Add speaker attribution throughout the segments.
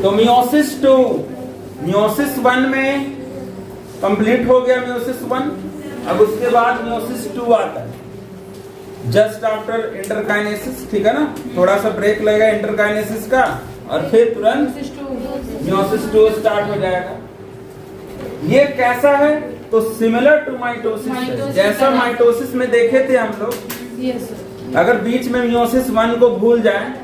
Speaker 1: तो meiosis 2, meiosis 1 में complete हो गया मियोसिस 1। अब उसके बाद मियोसिस 2 आता है जस्ट आफ्टर इंटरकाइनेसिस, ठीक है ना। थोड़ा सा ब्रेक लगेगा इंटरकाइनेसिस का और फिर तुरंत मियोसिस 2 स्टार्ट हो जाएगा। ये कैसा है? तो सिमिलर टू माइटोसिस है। जैसा माइटोसिस में देखे थे हम लोग, अगर बीच में मियोसिस 1 को भूल जाए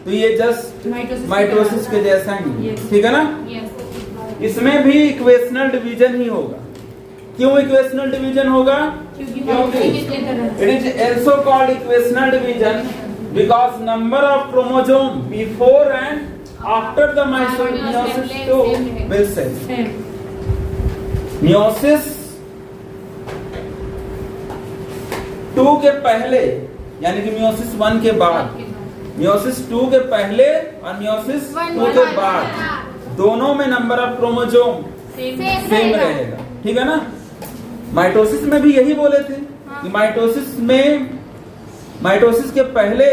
Speaker 1: तो ये जस्ट माइटोसिस के जैसा ही, ठीक है ना। इसमें भी इक्वेशनल डिवीजन ही होगा। क्यों इक्वेशनल डिवीजन होगा? क्योंकि it is also called equational division because number of chromosome before and after the meiosis 2 will same. Meiosis 2 के पहले यानी कि मियोसिस 1 के बाद, मियोसिस 2 के पहले और मियोसिस 2 के बाद दोनों में नंबर ऑफ क्रोमोसोम सेम रहेगा, ठीक है ना। माइटोसिस में भी यही बोले थे कि माइटोसिस के पहले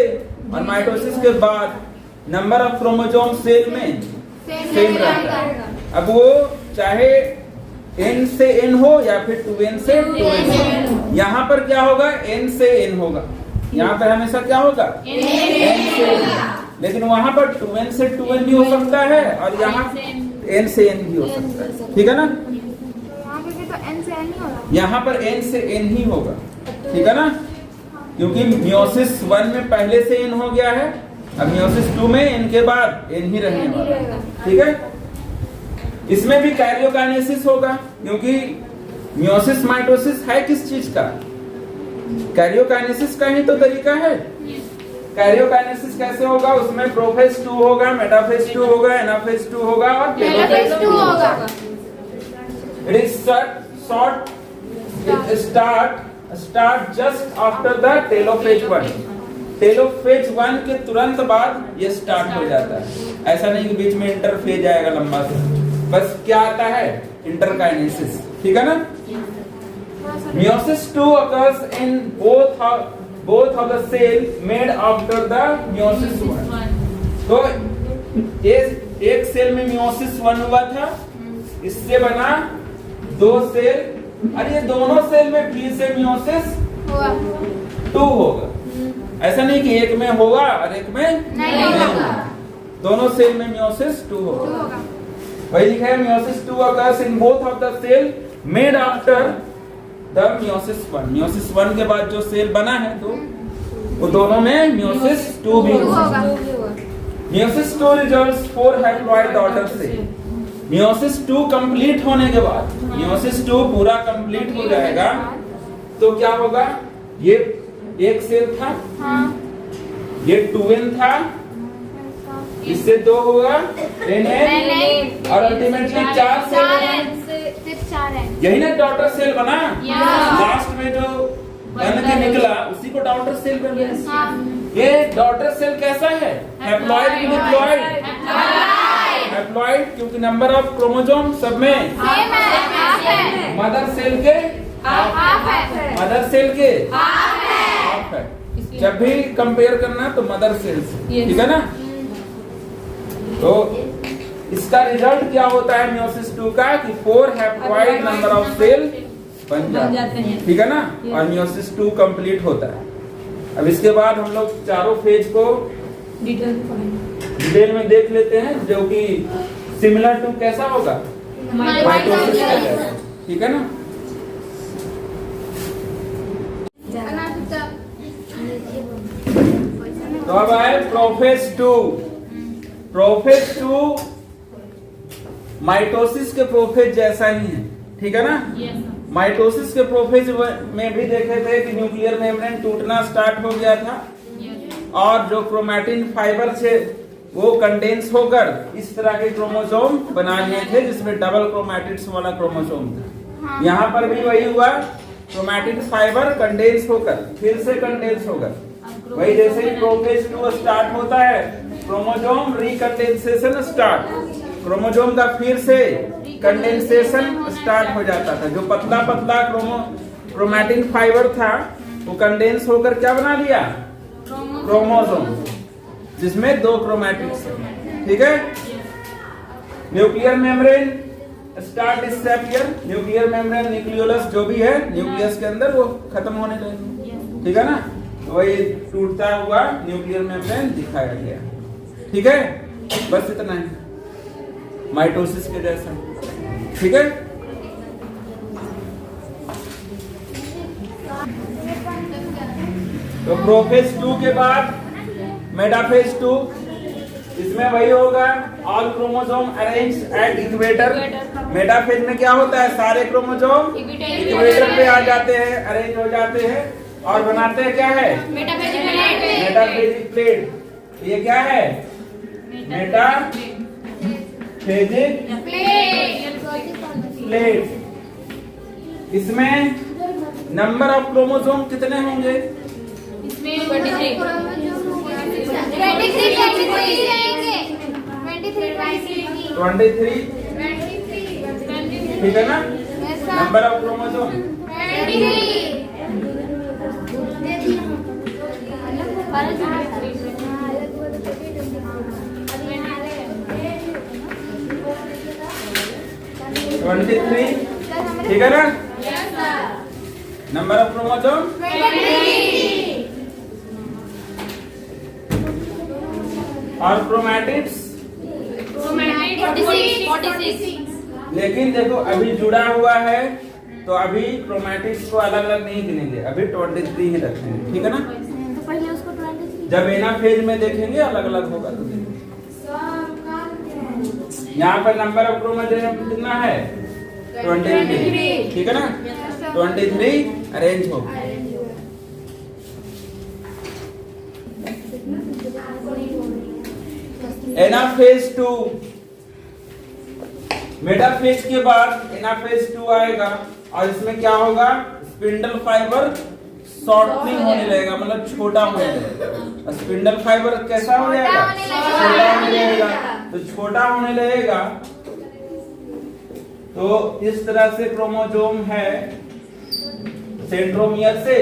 Speaker 1: और माइटोसिस के बाद नंबर ऑफ क्रोमोसोम सेल में सेम रहता है। अब वो चाहे n से n हो या फिर 2n से 2n हो। यहाँ पर क्या होगा? n से n होगा। यहाँ पर हमेशा क्या होगा? n से n। लेकिन वहां पर 2n से 2n भी हो सकता है और यहाँ n से n भी हो सकता है, ठीक है ना। यहाँ पर n से n ही होगा, ठीक है ना, क्योंकि मियोसिस 1 में पहले से n हो गया है। अब मियोसिस 2 में n के बाद n ही रहने वाला है, ठीक है। इसमें भी कैरियोकाइनेसिस होगा क्योंकि मियोसिस माइटोसिस है किस चीज का? कैरियोकाइनेसिस का ही तो तरीका है। कैरियोकाइनेसिस कैसे होगा? उसमें प्रोफेज 2 होगा, मेटाफेज 2 होगा, एनाफेज 2 होगा और टेलोफेज 2 होगा। It is short start just after the telophase 1. Telophase 1 के तुरंत बाद ये स्टार्ट हो जाता है। ऐसा नहीं कि बीच में इंटरफेज आएगा लंबा सा, बस क्या आता है? इंटरकाइनेसिस, ठीक है ना। Meiosis 2 occurs in both of the cell made after the meiosis 1. तो एक सेल में meiosis 1 हुआ था, इससे बना 2 सेल और ये दोनों सेल में फिर से meiosis 2 होगा। ऐसा नहीं कि एक में होगा और एक में नहीं होगा, दोनों सेल में meiosis 2 होगा। वही लिखा है meiosis 2 occurs in both of the cell made after the meiosis 1. meiosis 1 के बाद जो सेल बना है तो वो दोनों में meiosis 2 भी होगा। meiosis 2 results 4 haploid daughter cell. meiosis 2 complete होने के बाद, meiosis 2 पूरा कंप्लीट हो जाएगा तो क्या होगा? ये एक सेल था, ये 2n था, इससे 2 होगा nn और अल्टीमेटली 4 सेल। यही ना डॉटर सेल बना। लास्ट में जो बन के निकला उसी को डॉटर सेल बन गया। ये डॉटर सेल कैसा है? हैप्लॉइड की डिप्लॉइड? हैप्लॉइड क्योंकि नंबर ऑफ क्रोमोसोम सब में मदर सेल के हाफ है। जब भी कंपेयर करना तो मदर सेल से, ठीक है ना। तो इसका रिजल्ट क्या होता है meiosis 2 का? कि 4 हैप्लॉइड नंबर ऑफ सेल बन जाते हैं, ठीक है ना। और meiosis 2 कंप्लीट होता है। अब इसके बाद हम लोग चारों फेज को डिटेल में देख लेते हैं, जो कि सिमिलर टू कैसा होगा? माइटोसिस का जैसा, ठीक है ना। तो अब आए प्रोफेज 2। प्रोफेज 2 माइटोसिस के प्रोफेज जैसा ही है, ठीक है ना। माइटोसिस के प्रोफेज में भी देखे थे कि न्यूक्लियर मेम्ब्रेन टूटना स्टार्ट हो गया था और जो क्रोमैटिन फाइबर थे वो कंडेंस होकर इस तरह के क्रोमोसोम बना लिए थे जिसमें डबल क्रोमैटिड्स वाला क्रोमोसोम था। यहाँ पर भी वही हुआ, क्रोमैटिन फाइबर कंडेंस होकर फिर से कंडेंस होकर, वही जैसे ही प्रोफेज 2 स्टार्ट होता है क्रोमोसोम रिकंडेंसेशन स्टार्ट, क्रोमोसोम का फिर से कंडेंसेशन स्टार्ट हो जाता था। जो पतला पतला क्रोमैटिन फाइबर था वो कंडेंस होकर क्या बना लिया? क्रोमोसोम, जिसमें 2 क्रोमैटिड्स, ठीक है। न्यूक्लियर मेम्ब्रेन स्टार्ट इस step here, nuclear membrane nucleolus जो भी है न्यूक्लियस के अंदर वो खत्म होने लगेगा, ठीक है ना। तो वही टूटता हुआ न्यूक्लियर मेम्ब्रेन दिखाया गया, ठीक है। बस इतना ही माइटोसिस के जैसा, ठीक है। तो प्रोफेज 2 के बाद मेटाफेज 2, इसमें वही होगा, all chromosome arrange at equator. Metaphase में क्या होता है, सारे क्रोमोसोम इक्वेटर पे आ जाते हैं, अरेंज हो जाते हैं और बनाते हैं क्या है, मेटाफेजिक प्लेट। ये क्या है, मेटाफेजिक प्लेट। इसमें नंबर ऑफ क्रोमोसोम कितने होंगे, 23, ठीक है ना। नंबर ऑफ क्रोमोसोम 23, ठीक है ना। नंबर ऑफ क्रोमोसोम 23 और क्रोमैटिड्स
Speaker 2: 46।
Speaker 1: लेकिन देखो अभी जुड़ा हुआ है तो अभी क्रोमैटिड्स को अलग अलग नहीं गिनेंगे, अभी 23 ही रखेंगे, ठीक है ना।
Speaker 2: तो पहले उसको 23
Speaker 1: जब एनाफेज में देखेंगे अलग अलग होगा तो देखेंगे। यहाँ पर नंबर ऑफ क्रोमोसोम कितना है, 23, ठीक है ना। 23 अरेंज हो। एनाफेज 2, मेटाफेज के बाद एनाफेज 2 आएगा और इसमें क्या होगा, स्पिंडल फाइबर शॉर्टनिंग होने लगेगा, मतलब छोटा होने लगेगा। स्पिंडल फाइबर कैसा हो जाएगा, छोटा होने लगेगा। तो छोटा होने लगेगा तो इस तरह से क्रोमोसोम है सेंट्रोमियर से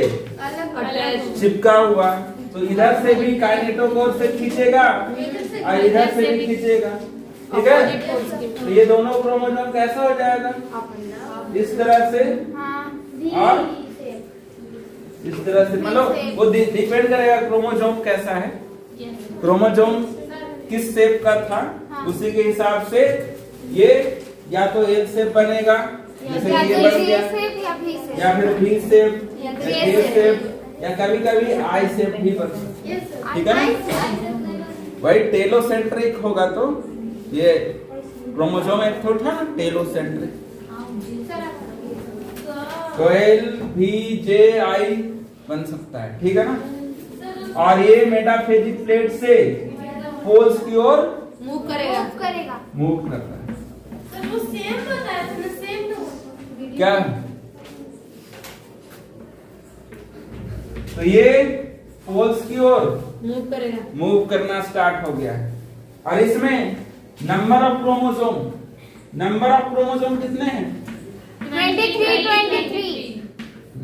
Speaker 1: चिपका हुआ, तो इधर से भी काइनेटोकोर से खींचेगा और इधर से भी खींचेगा, ठीक है। तो ये दोनों क्रोमोसोम कैसा हो जाएगा, इस तरह से और इस तरह से, मतलब वो डिपेंड करेगा क्रोमोसोम कैसा है, क्रोमोसोम किस शेप का था, उसी के हिसाब से ये या तो एल शेप बनेगा, जैसे ये बन गया, या फिर वी शेप या ए शेप या कभी कभी आई शेप भी बन सकता है, ठीक है ना। वही टेलोसेंट्रिक होगा तो ये क्रोमोसोम एक तो था ना टेलोसेंट्रिक, तो एल भी जे आई बन सकता है, ठीक है ना। और ये मेटाफेजिक प्लेट से पोल्स की ओर
Speaker 2: मूव करेगा।
Speaker 1: मूव करता है।
Speaker 2: वो सेम बताया तुमने, सेम तो
Speaker 1: क्या, तो ये पोल्स की ओर मूव करना स्टार्ट हो गया है। और इसमें नंबर ऑफ क्रोमोसोम कितने हैं,
Speaker 2: 23।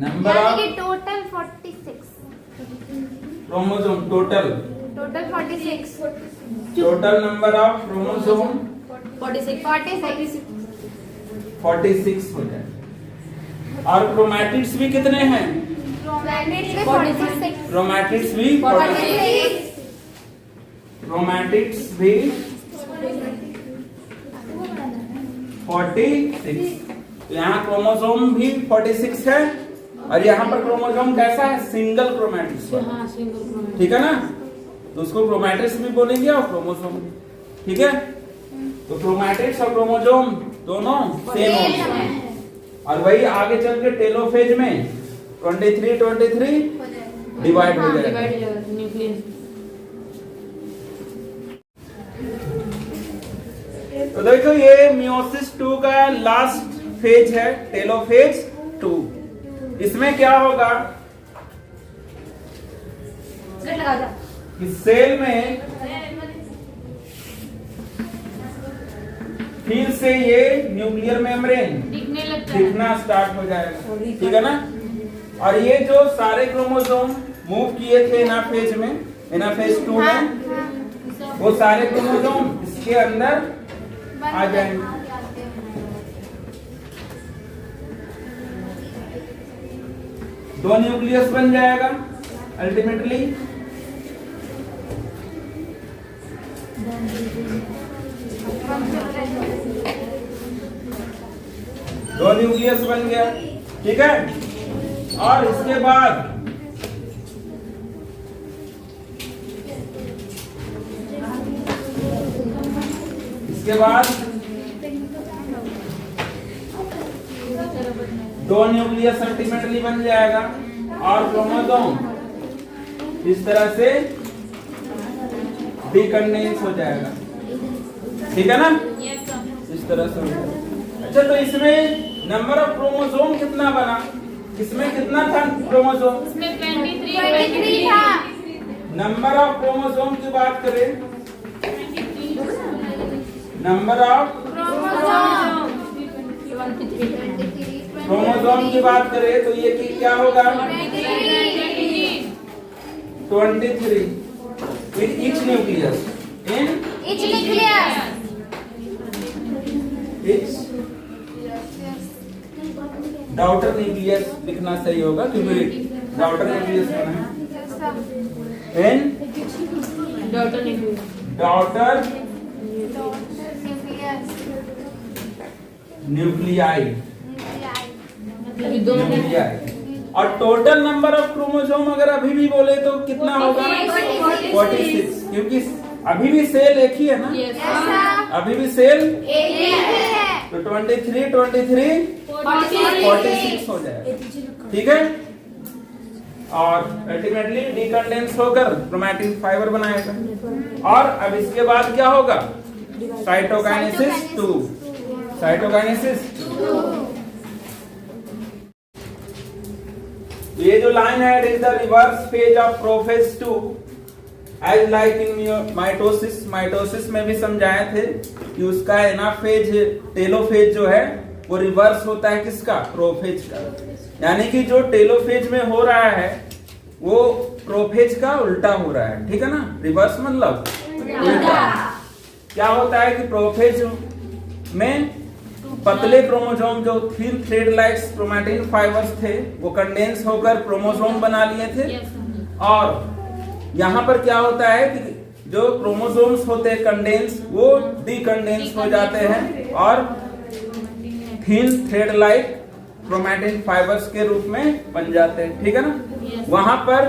Speaker 1: Number of
Speaker 2: total 46।
Speaker 1: Chromosome total
Speaker 2: 46।
Speaker 1: Total number of chromosome 46 हो जाए। और क्रोमैटिड्स भी कितने हैं, क्रोमैटिड्स भी 46, क्रोमैटिड्स भी 46। तो यहाँ क्रोमोसोम भी 46 है और यहाँ पर क्रोमोसोम कैसा है, सिंगल क्रोमैटिड्स, ठीक है ना। तो उसको क्रोमैटिड्स भी बोलेंगे और क्रोमोसोम भी, ठीक है। तो क्रोमैटिड्स और क्रोमोसोम दोनों सेम होंगे और वही आगे चल के टेलोफेज में 23 डिवाइड हो जाएगा। तो देखो ये मियोसिस 2 का लास्ट फेज है, टेलोफेज 2। इसमें क्या होगा कि सेल में फिर से ये न्यूक्लियर मेम्ब्रेन दिखना स्टार्ट हो जाएगा, ठीक है ना। और ये जो सारे क्रोमोसोम मूव किए थे एनाफेज में, एनाफेज 2 में, वो सारे क्रोमोसोम इसके अंदर आ जाएंगे। दो न्यूक्लियस बन जाएगा अल्टीमेटली। दो न्यूक्लियस बन गया, ठीक है। और इसके बाद दो न्यूक्लियस अल्टीमेटली बन जाएगा और क्रोमोसोम इस तरह से डीकंडेंस हो जाएगा, ठीक है ना। इस तरह से हो जाएगा। अच्छा, तो इसमें नंबर ऑफ क्रोमोसोम कितना बना? इसमें कितना था क्रोमोसोम?
Speaker 2: इसमें 23 था।
Speaker 1: नंबर ऑफ क्रोमोसोम की बात करें, नंबर ऑफ क्रोमोसोम की बात करें तो ये क्या होगा? 23 with each nucleus in
Speaker 2: each nucleus
Speaker 1: each daughter nucleus लिखना सही होगा क्योंकि डॉटर न्यूक्लियस बना है। इन डॉटर न्यूक्लियाई और टोटल नंबर ऑफ क्रोमोसोम अगर अभी भी बोले तो कितना होगा? 46, क्योंकि अभी भी सेल एक ही है ना। अभी भी सेल एक ही है, तो 23 46 हो जाएगा, ठीक है। और अल्टीमेटली डीकंडेंस होकर क्रोमैटिन फाइबर बनाएगा। और अब इसके बाद क्या होगा? साइटोकाइनेसिस 2। साइटोकाइनेसिस 2। ये जो लाइन है, it is the reverse phase of prophase 2 as like in mitosis. Mitosis में भी समझाए थे कि उसका एनाफेज टेलोफेज जो है वो रिवर्स होता है किसका? प्रोफेज का। यानी कि जो टेलोफेज में हो रहा है वो प्रोफेज का उल्टा हो रहा है, ठीक है ना। रिवर्स मतलब उल्टा। क्या होता है कि प्रोफेज में पतले क्रोमोसोम जो thin thread like chromatin fibres थे वो कंडेंस होकर क्रोमोसोम बना लिए थे। और यहाँ पर क्या होता है कि जो क्रोमोसोम्स होते हैं कंडेंस वो डीकंडेंस हो जाते हैं और thin thread like chromatin fibres के रूप में बन जाते हैं, ठीक है ना। वहां पर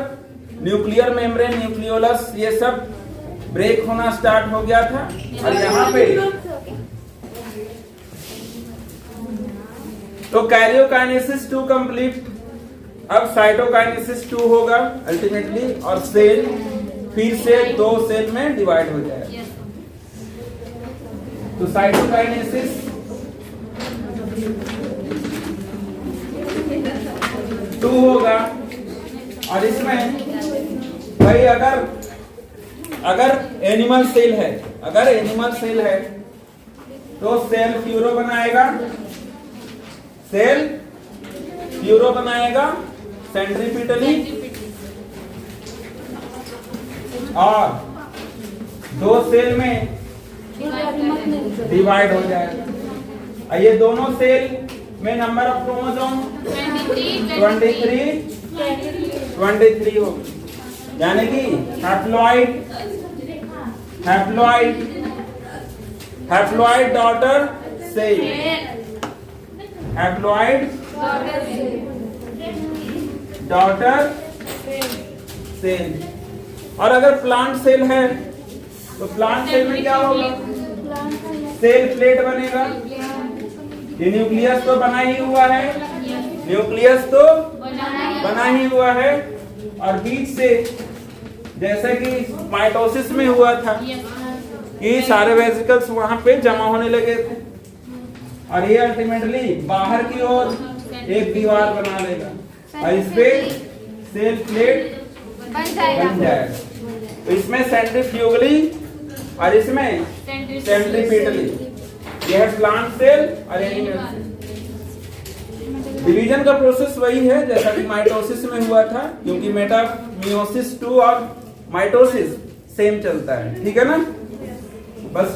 Speaker 1: न्यूक्लियर मेम्ब्रेन, न्यूक्लियोलस ये सब ब्रेक होना स्टार्ट हो गया था। और यहाँ पे तो कैरियोकाइनेसिस 2 कंप्लीट। अब साइटोकाइनेसिस 2 होगा अल्टीमेटली और सेल फिर से 2 सेल में डिवाइड हो जाएगा। तो साइटोकाइनेसिस 2 होगा। और इसमें भाई अगर एनिमल सेल है, तो सेल फ्यूरो बनाएगा सेंट्रीपिटली और 2 सेल में डिवाइड हो जाएगा। ये दोनों सेल में नंबर ऑफ क्रोमोसोम 23 होगा। यानी कि haploid daughter cell, haploid daughter cell. और अगर प्लांट सेल है तो प्लांट सेल में क्या होगा? सेल प्लेट बनेगा। ये न्यूक्लियस तो बना ही हुआ है, और बीच से जैसे कि माइटोसिस में हुआ था कि सारे वेसिकल्स वहां पे जमा होने लगे थे और ये अल्टीमेटली बाहर की ओर एक दीवार बना लेगा और इस पे सेल प्लेट बन जाएगा। तो इसमें सेंट्रीफ्यूगली और इसमें सेंट्रीपिटली। ये है प्लांट सेल और एनिमल सेल। डिवीजन का प्रोसेस वही है जैसा कि माइटोसिस में हुआ था, क्योंकि मेटामियोसिस 2 और माइटोसिस सेम चलता है, ठीक है ना। बस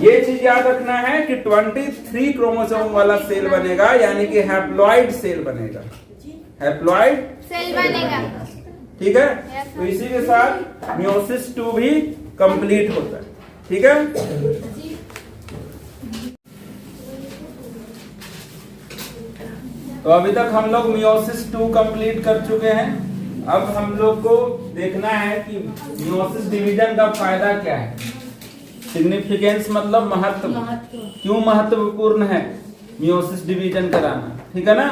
Speaker 1: ये चीज याद रखना है कि 23 क्रोमोसोम वाला सेल बनेगा, यानी कि हैप्लॉइड सेल बनेगा, हैप्लॉइड
Speaker 2: सेल बनेगा।
Speaker 1: ठीक है। तो इसी के साथ मियोसिस 2 भी कंप्लीट होता है। ठीक है। तो अभी तक हम लोग मियोसिस 2 कंप्लीट कर चुके हैं। अब हम लोग को देखना है कि मियोसिस डिवीजन का फायदा क्या है। सिग्निफिकेंस मतलब महत्व, क्यों महत्वपूर्ण है मियोसिस डिवीजन कराना। ठीक है ना।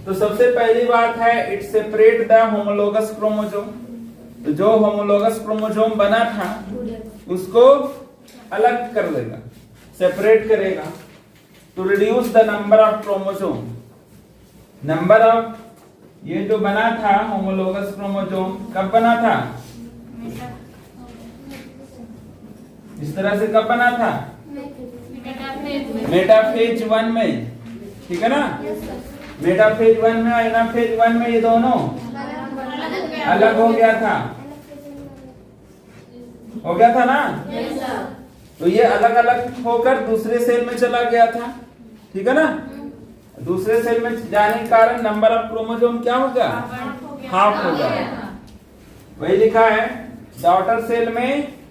Speaker 1: तो सबसे पहली बात है, it separate the homologous chromosome. तो जो होमोलोगस क्रोमोसोम बना था उसको अलग कर देगा, सेपरेट करेगा। To reduce the number of chromosome, number of, ये जो बना था होमोलोगस क्रोमोसोम कब बना था, इस तरह से कब बना था, मेटाफेज 1 में। ठीक है ना। मेटाफेज 1 में और एनाफेज 1 में ये दोनों अलग हो गया था, हो गया था ना। तो ये अलग अलग होकर दूसरे सेल में चला गया था। ठीक है ना। दूसरे सेल में जाने के कारण नंबर ऑफ क्रोमोसोम क्या होगा, हाफ हो जाएगा। वही लिखा है, डॉटर सेल में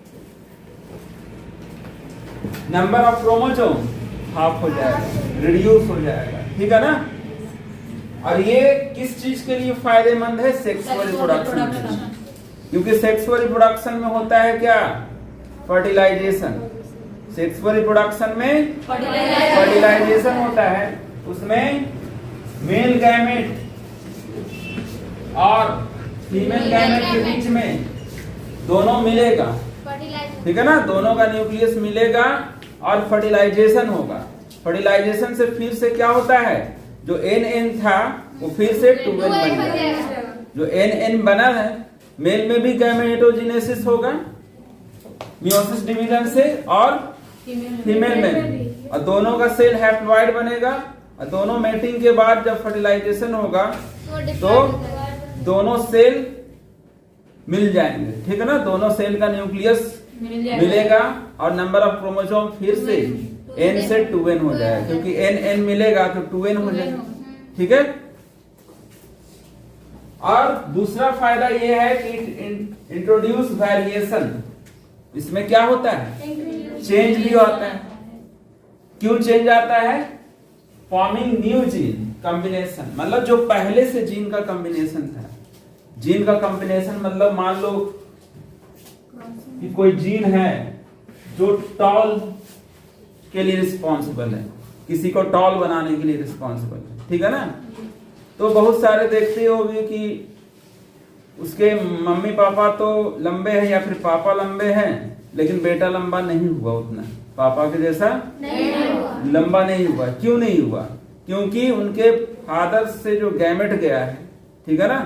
Speaker 1: नंबर ऑफ क्रोमोसोम हाफ हो जाएगा, रिड्यूस हो जाएगा। ठीक है ना। और ये किस चीज के लिए फायदेमंद है, सेक्सुअल रिप्रोडक्शन, क्योंकि सेक्सुअल रिप्रोडक्शन में होता है क्या, फर्टिलाइजेशन। सेक्सुअल रिप्रोडक्शन में फर्टिलाइजेशन होता है, उसमें मेल गैमेट और फीमेल गैमेट के बीच में दोनों मिलेगा। ठीक है ना। दोनों का न्यूक्लियस मिलेगा और फर्टिलाइजेशन होगा। फर्टिलाइजेशन से फिर से क्या होता है, जो NN था वो फिर से 2N बन जाएगा। जो NN बना है, मेल में भी गैमेटोजेनेसिस होगा मियोसिस डिवीजन से, और फीमेल में भी, और दोनों का सेल हैप्लॉइड बनेगा। और दोनों मेटिंग के बाद जब फर्टिलाइजेशन होगा तो दोनों सेल मिल जाएंगे। ठीक है ना। दोनों सेल का न्यूक्लियस मिलेगा और नंबर ऑफ क्रोमोसोम फिर से N से 2N हो जाएगा, क्योंकि N मिलेगा तो 2N हो जाएगा। ठीक है। और दूसरा फायदा यह है कि इंट्रोड्यूस वेरिएशन। इसमें क्या होता है, चेंज भी होता है। क्यों चेंज आता है, फॉर्मिंग न्यू जीन कॉम्बिनेशन, मतलब जो पहले से जीन का कॉम्बिनेशन था। जीन का कॉम्बिनेशन मतलब मान लो कि कोई जीन है जो टॉल के लिए रिस्पॉन्सिबल है, किसी को टॉल बनाने के लिए रिस्पॉन्सिबल है। ठीक है ना। तो बहुत सारे देखते होंगे कि उसके मम्मी पापा तो लंबे हैं या फिर पापा लंबे हैं, लेकिन बेटा लंबा नहीं हुआ, उतना पापा के जैसा लंबा नहीं हुआ। क्यों नहीं हुआ, क्योंकि उनके फादर से जो गैमेट गया है, ठीक है ना,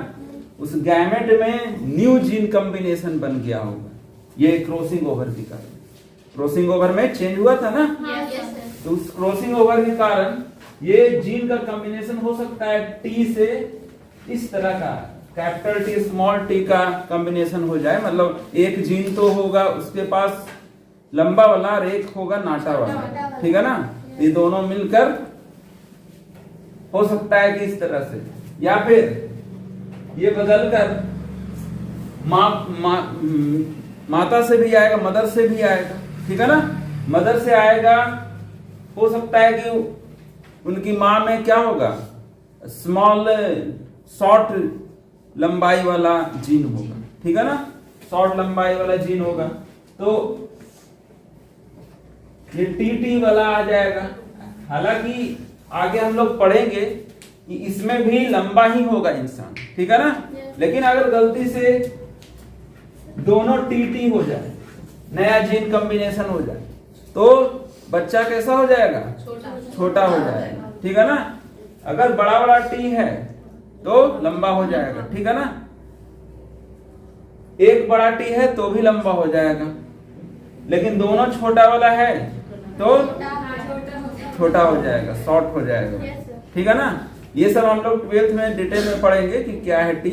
Speaker 1: उस गैमेट में न्यू जीन कॉम्बिनेशन बन गया होगा। ये क्रॉसिंग ओवर के कारण, क्रॉसिंग ओवर में चेंज हुआ था ना। तो उस क्रॉसिंग ओवर के कारण ये जीन का कॉम्बिनेशन हो सकता है टी से इस तरह का, कैपिटल टी स्मॉल टी का कॉम्बिनेशन हो जाए। मतलब एक जीन तो होगा उसके पास लंबा वाला और एक होगा नाटा वाला। ठीक है ना। ये दोनों मिलकर हो सकता है कि इस तरह से, या फिर ये बदलकर माता से भी आएगा, मदर से भी आएगा। ठीक है ना। मदर से आएगा, हो सकता है कि उनकी माँ में क्या होगा, स्मॉल शॉर्ट लंबाई वाला जीन होगा। ठीक है ना। शॉर्ट लंबाई वाला जीन होगा तो ये टी वाला आ जाएगा। हालांकि आगे हम लोग पढ़ेंगे कि इसमें भी लंबा ही होगा इंसान। ठीक है ना। लेकिन अगर गलती से दोनों टी हो जाए, नया जीन कॉम्बिनेशन हो जाए, तो बच्चा कैसा हो जाएगा, छोटा हो जाएगा। ठीक है ना। अगर बड़ा बड़ा टी है तो लंबा हो जाएगा। ठीक है ना। एक बड़ा टी है तो भी लंबा हो जाएगा, लेकिन दोनों छोटा वाला है तो छोटा हो जाएगा, शॉर्ट हो जाएगा। ठीक है ना। ये सब हम लोग 12th में डिटेल में पढ़ेंगे कि क्या है टी।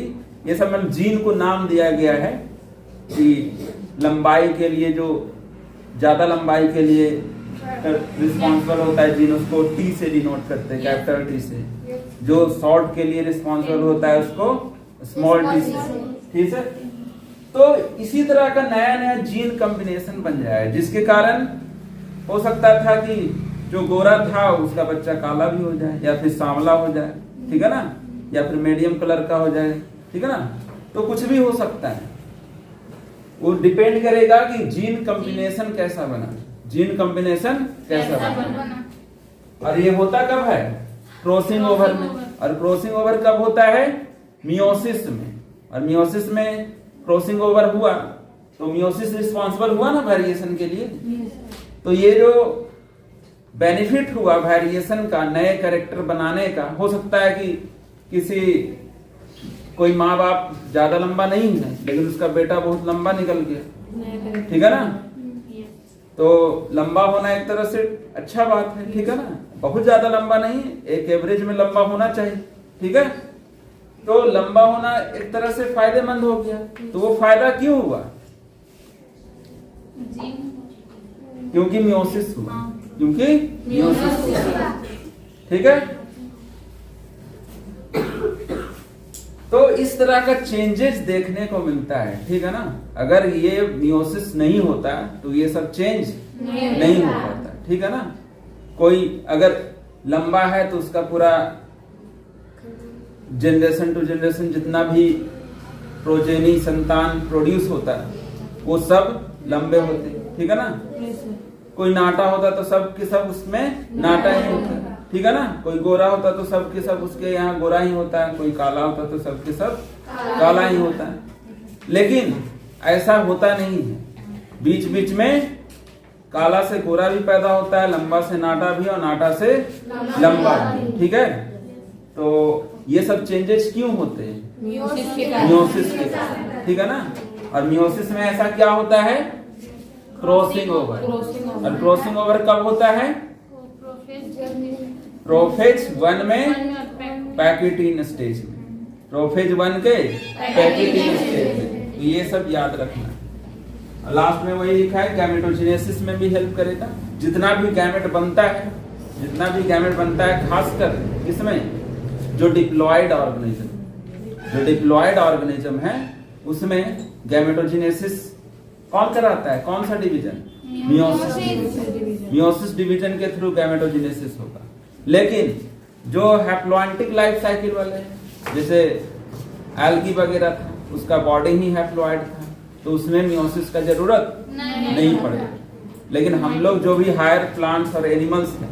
Speaker 1: ये सब मतलब जीन को नाम दिया गया है कि लंबाई के लिए जो ज्यादा लंबाई के लिए रिस्पॉन्सिबल होता है जीन, उसको टी से डिनोट करते हैं, कैपिटल टी से। जो शॉर्ट के लिए रिस्पॉन्सिबल होता है उसको स्मॉल टी से, ठीक है। तो इसी तरह का नया नया जीन कॉम्बिनेशन बन जाए, जिसके कारण हो सकता था कि जो गोरा था उसका बच्चा काला भी हो जाए, या फिर सांवला हो जाए, ठीक है ना, या फिर मीडियम कलर का हो जाए, ठीक है ना। तो कुछ भी हो सकता है, वो डिपेंड करेगा कि जीन कॉम्बिनेशन कैसा बना, जीन कॉम्बिनेशन कैसा बना। और ये होता कब है? क्रॉसिंग ओवर में। और क्रॉसिंग ओवर कब होता है? मियोसिस में। और मियोसिस में क्रॉसिंग ओवर हुआ तो मियोसिस रिस्पॉन्सिबल हुआ ना वेरिएशन के लिए। तो ये जो बेनिफिट हुआ वेरिएशन का, नए कैरेक्टर बनाने का, हो सकता है कि किसी कोई माँ बाप ज्यादा लंबा नहीं है लेकिन उसका बेटा बहुत लंबा निकल गया, ठीक है ना। तो लंबा होना एक तरह से अच्छा बात है, ठीक है ना, बहुत ज्यादा लंबा नहीं, एक एवरेज में लंबा होना चाहिए, ठीक है। तो लंबा होना एक तरह से फायदेमंद हो गया। तो वो फायदा क्यों हुआ? क्योंकि मियोसिस हुआ, क्योंकि मियोसिस हुआ, ठीक है। तो इस तरह का चेंजेस देखने को मिलता है, ठीक है ना। अगर ये मियोसिस नहीं होता तो ये सब चेंज नहीं हो पाता, ठीक है ना। कोई अगर लंबा है तो उसका पूरा जनरेशन टू जनरेशन जितना भी प्रोजेनी संतान प्रोड्यूस होता है वो सब लंबे होते, ठीक है ना। कोई नाटा होता तो सब के सब उसमें नाटा ही होता है, ठीक है ना। कोई गोरा होता तो सब के सब उसके यहाँ गोरा ही होता है, कोई काला होता तो सब के सब काला ही होता है। लेकिन ऐसा होता नहीं है, बीच बीच में काला से गोरा भी पैदा होता है, लंबा से नाटा भी और नाटा से लंबा भी, ठीक है। तो ये सब चेंजेस क्यों होते हैं? मियोसिस के कारण, ठीक है ना। और मियोसिस में ऐसा क्या होता है? Crossing over. और क्रॉसिंग ओवर कब होता है? प्रोफेज 1 में पैकेटिन स्टेज में, प्रोफेज 1 के पैकेटिन स्टेज में। तो ये सब याद रखना। लास्ट में वही लिखा है, गैमेटोजेनेसिस में भी हेल्प करेगा। जितना भी गैमेट बनता है, जितना भी गैमेट बनता है, खासकर इसमें जो डिप्लॉयड ऑर्गेनिज्म है उसमें गैमेटोजेनेसिस कौन कराता है? कौन सा डिवीजन? मियोसिस डिवीजन के थ्रू गैमेटोजेनेसिस होगा। लेकिन जो हैप्लॉइंटिक लाइफ साइकिल वाले हैं, जैसे एल्गी वगैरह था, उसका बॉडी ही हैप्लॉइड था, तो उसमें मियोसिस का जरूरत नहीं पड़ेगा। लेकिन हम लोग जो भी हायर प्लांट्स और एनिमल्स हैं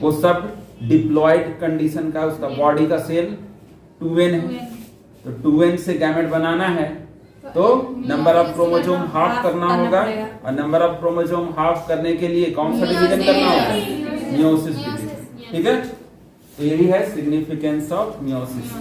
Speaker 1: वो सब डिप्लॉयड कंडीशन का, उसका बॉडी का सेल 2n है। तो 2n से गैमेट बनाना है तो नंबर ऑफ क्रोमोसोम हाफ करना होगा, और नंबर ऑफ क्रोमोसोम हाफ करने के लिए कौन सा डिवीजन करना होगा? मियोसिस डिवीजन, ठीक है। तो यही है सिग्निफिकेंस ऑफ मियोसिस।